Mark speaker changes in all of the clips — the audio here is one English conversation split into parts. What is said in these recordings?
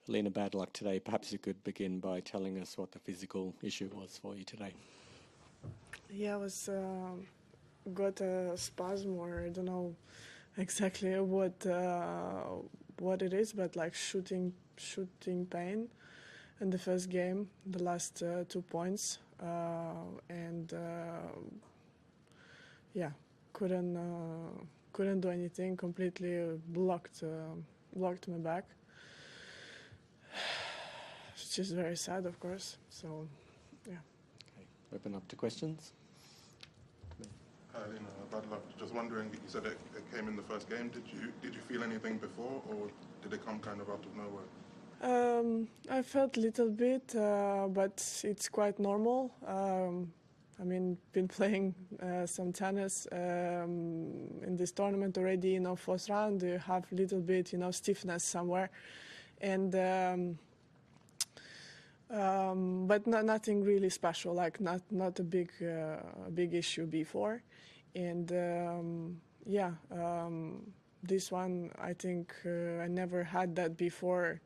Speaker 1: Elina, bad luck today. Perhaps you could begin by telling us what the physical issue was for you today.
Speaker 2: Yeah, I was got a spasm, or I don't know exactly what it is, but like shooting pain in the first game, the last 2 points, and yeah, couldn't do anything. Completely blocked my back. It's just very sad, of course. So, yeah.
Speaker 1: Okay, open up to questions.
Speaker 3: Elina, bad luck. Just wondering, you said it came in the first game. Did you feel anything before, or did it come kind of out of nowhere?
Speaker 2: I felt a little bit, but it's quite normal. I mean, been playing some tennis in this tournament already. First round, you have a little bit, stiffness somewhere, and but nothing really special. Like not a big issue before, and this one I think I never had that before.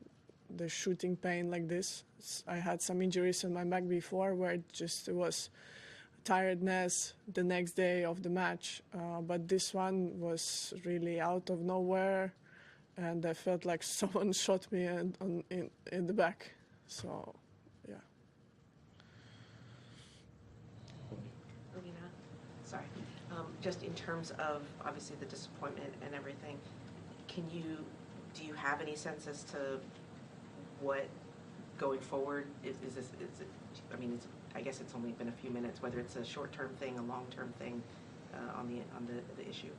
Speaker 2: The shooting pain like this. I had some injuries in my back before where it was tiredness the next day of the match, but this one was really out of nowhere, and I felt like someone shot me in the back. So, yeah.
Speaker 4: Elina, sorry. Just in terms of obviously the disappointment and everything, do you have any sense as to what going forward is this? I mean, I guess it's only been a few minutes. Whether it's a short-term thing, a long-term thing, on the issue.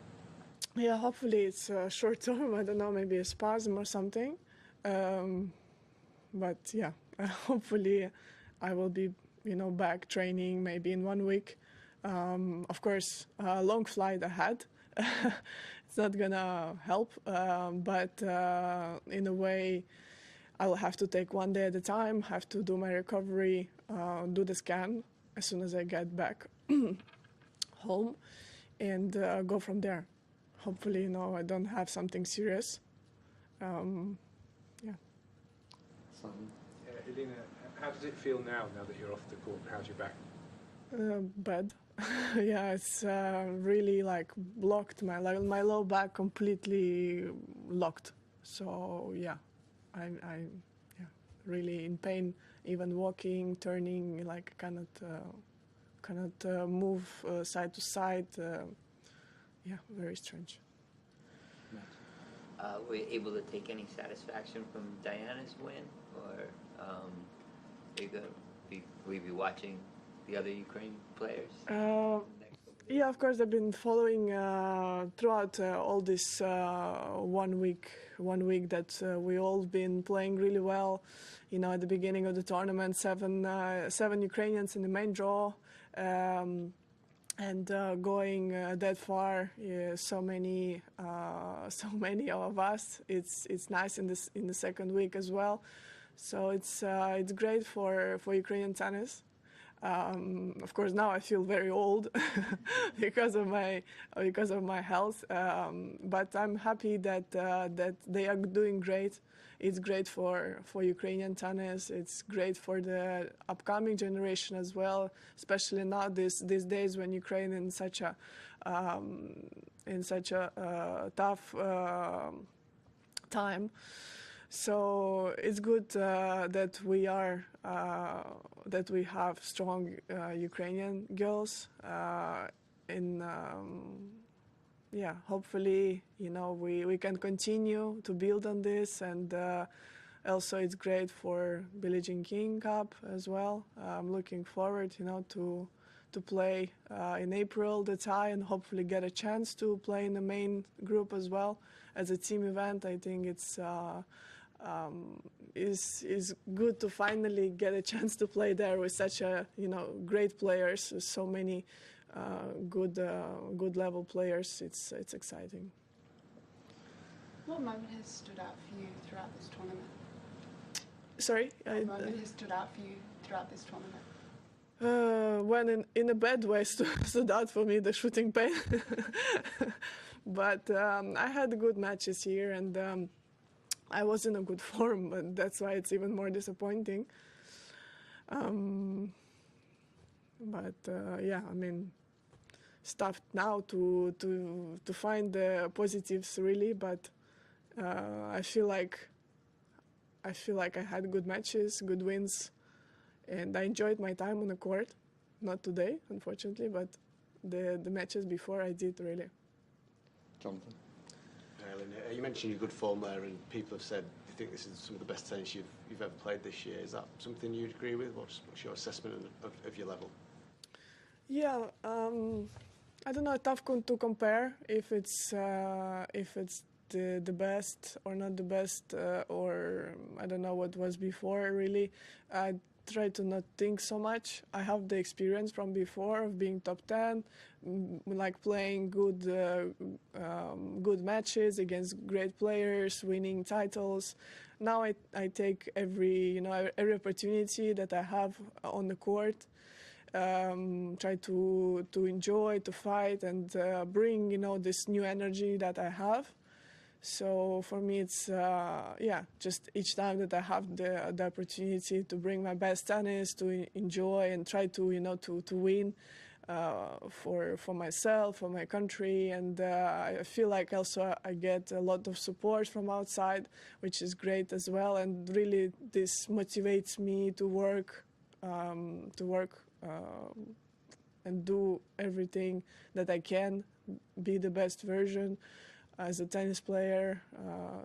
Speaker 2: Yeah, hopefully it's short-term. I don't know, maybe a spasm or something. But yeah, hopefully I will be, back training maybe in 1 week. Of course, a long flight ahead. It's not gonna help, but in a way, I'll have to take 1 day at a time, have to do my recovery, do the scan as soon as I get back home, and go from there. Hopefully, I don't have something serious. Yeah.
Speaker 5: Elina, how does it feel now that you're off the court? How's your back?
Speaker 2: Bad. Yeah, it's really like blocked. My low back completely locked. So yeah. I really in pain, even walking, turning, like cannot move side to side. Yeah, very strange.
Speaker 6: Were you able to take any satisfaction from Diana's win, or will you be watching the other Ukrainian players?
Speaker 2: Yeah, of course, I've been following throughout all this 1 week that we all been playing really well. At the beginning of the tournament, seven Ukrainians in the main draw, and going that far, so many of us. It's nice in the second week as well. So it's great for Ukrainian tennis. Of course, now I feel very old because of my health. But I'm happy that they are doing great. It's great for Ukrainian tennis. It's great for the upcoming generation as well, especially now these days when Ukraine in such a tough time. So it's good that we have strong Ukrainian girls. Hopefully, we can continue to build on this, and also it's great for Billie Jean King Cup as well. I'm looking forward, to play in April the tie, and hopefully get a chance to play in the main group as well as a team event. I think it's is good to finally get a chance to play there with such a great players, so many good level players. It's exciting.
Speaker 7: What moment has stood out for you throughout this tournament?
Speaker 2: Sorry?
Speaker 7: What moment has stood out for you throughout this tournament?
Speaker 2: When in a bad way stood out for me, the shooting pain. But I had good matches here, and I was in a good form, but that's why it's even more disappointing. Yeah, I mean, it's tough now to find the positives really, but I feel like I had good matches, good wins, and I enjoyed my time on the court. Not today, unfortunately, but the matches before I did really.
Speaker 1: Jonathan?
Speaker 8: Elina, you mentioned your good form there, and people have said they think this is some of the best tennis you've ever played this year. Is that something you'd agree with? What's your assessment of your level?
Speaker 2: Yeah, I don't know. Tough to compare if it's the best or not the best, or I don't know what was before. Really, I try to not think so much. I have the experience from before of being top 10, like playing good matches against great players, winning titles. Now I take every opportunity that I have on the court. Try to enjoy, to fight, and bring this new energy that I have. So for me, it's just each time that I have the opportunity to bring my best tennis, to enjoy and try to to win for myself, for my country, and I feel like also I get a lot of support from outside, which is great as well, and really this motivates me to work. And do everything that I can, be the best version as a tennis player,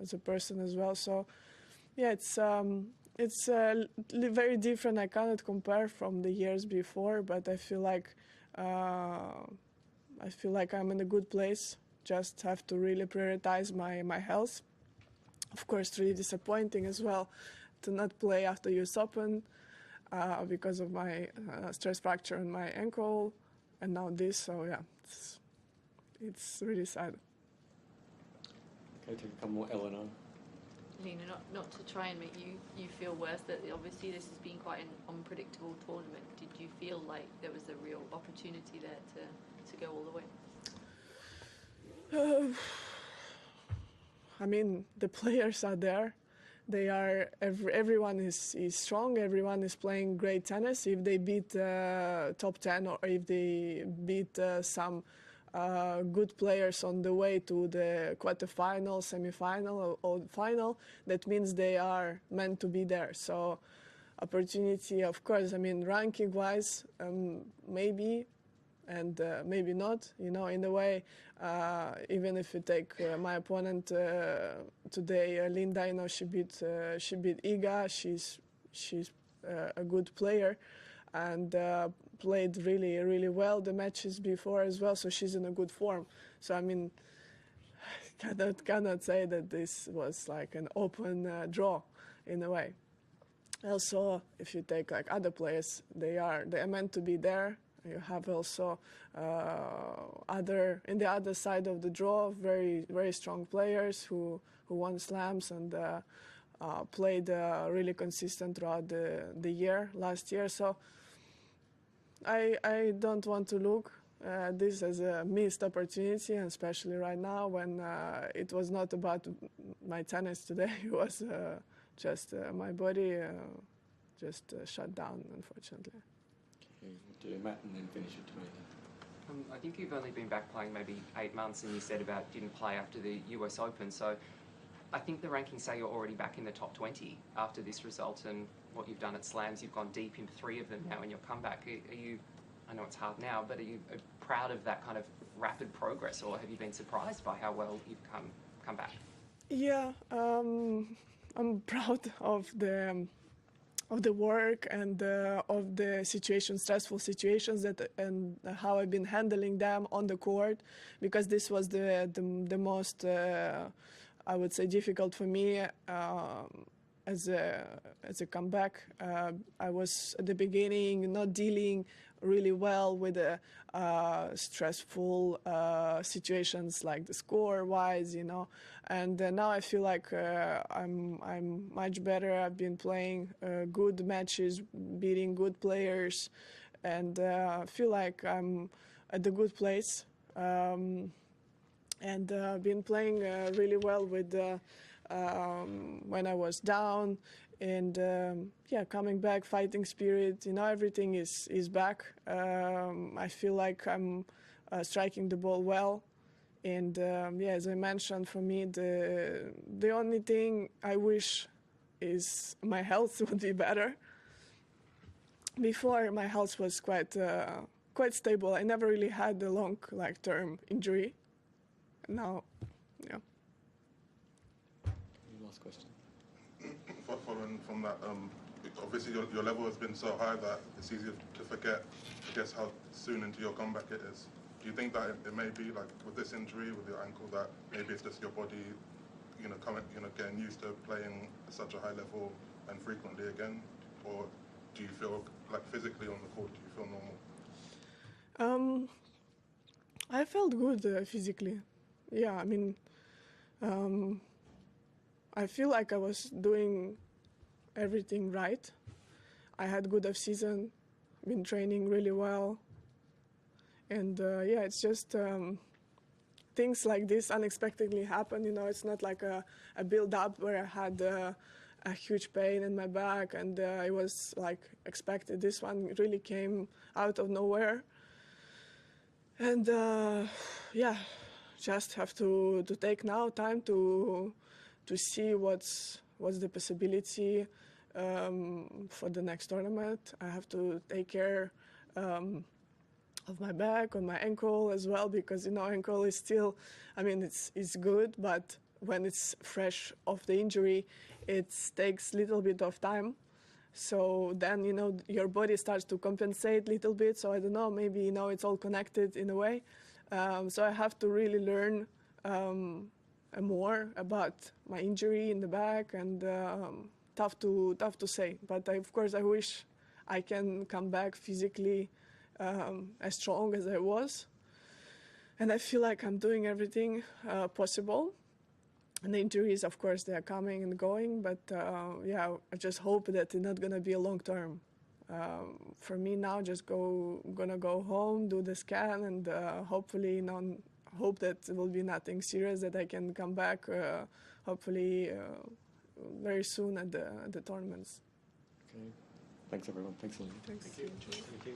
Speaker 2: as a person as well. So, yeah, it's very different. I cannot compare from the years before, but I feel like I'm in a good place. Just have to really prioritize my health. Of course, really disappointing as well to not play after US Open. Because of my stress fracture in my ankle, and now this. So yeah, it's really sad.
Speaker 1: Okay, take a couple more. Elina.
Speaker 9: Elina, not to try and make you feel worse, that obviously this has been quite an unpredictable tournament. Did you feel like there was a real opportunity there to go all the way?
Speaker 2: I mean, the players are there. They are everyone is strong. Everyone is playing great tennis. If they beat top 10 or if they beat some good players on the way to the quarterfinal, semifinal, or final, that means they are meant to be there. So, opportunity, of course. I mean, ranking-wise, maybe. And maybe not, in a way. Even if you take my opponent today, Linda, she beat Iga. She's a good player, and played really, really well the matches before as well. So she's in a good form. So I mean, cannot say that this was like an open draw in a way. Also, if you take like other players, they are meant to be there. You have also in the other side of the draw, very, very strong players who won slams and played really consistent throughout the year, last year. So I don't want to look at this as a missed opportunity, and especially right now when it was not about my tennis today. It was just my body just shut down, unfortunately.
Speaker 1: Do Matt and then finish it to me.
Speaker 10: I think you've only been back playing maybe 8 months, and you said about didn't play after the US Open. So I think the rankings say you're already back in the top 20 after this result and what you've done at slams. You've gone deep into 3 of them now in your comeback. Are you, I know it's hard now, but are you proud of that kind of rapid progress, or have you been surprised by how well you've come back?
Speaker 2: Yeah, I'm proud of the work and of the stressful situations and how I've been handling them on the court, because this was the most I would say difficult for me as a comeback. I was at the beginning not dealing really well with the stressful situations like the score-wise, and now I feel like I'm much better. I've been playing good matches, beating good players, and feel like I'm at a good place. And been playing really well with when I was down, and coming back, fighting spirit, everything is back. I feel like I'm striking the ball well, and as I mentioned, for me the only thing I wish is my health would be better. Before, my health was quite stable. I never really had a long term injury. Now, yeah.
Speaker 1: Last question.
Speaker 3: Following from that, obviously your level has been so high that it's easier to forget, I guess, how soon into your comeback it is. Do you think that it may be like with this injury, with your ankle, that maybe it's just your body, getting used to playing at such a high level and frequently again, or do you feel like physically on the court? Do you feel normal?
Speaker 2: I felt good physically. Yeah, I mean, I feel like I was doing everything right. I had good off-season, been training really well. And it's just things like this unexpectedly happen. It's not like a build-up where I had a huge pain in my back and it was like expected. This one really came out of nowhere. And just have to take now time to see what's the possibility for the next tournament. I have to take care of my back, on my ankle as well, because ankle is still, I mean, it's good, but when it's fresh off the injury, it takes a little bit of time. So then your body starts to compensate a little bit. So I don't know, maybe it's all connected in a way. So I have to really learn more about my injury in the back, and tough to say. But of course I wish I can come back physically as strong as I was, and I feel like I'm doing everything possible. And the injuries, of course, they are coming and going, but I just hope that it's not gonna be a long term. For me now, just gonna go home, do the scan, and hopefully hope that it will be nothing serious, that I can come back hopefully very soon at the tournaments.
Speaker 1: Okay. Thanks everyone. Thanks, Elina.
Speaker 2: Thanks.
Speaker 8: Thank you.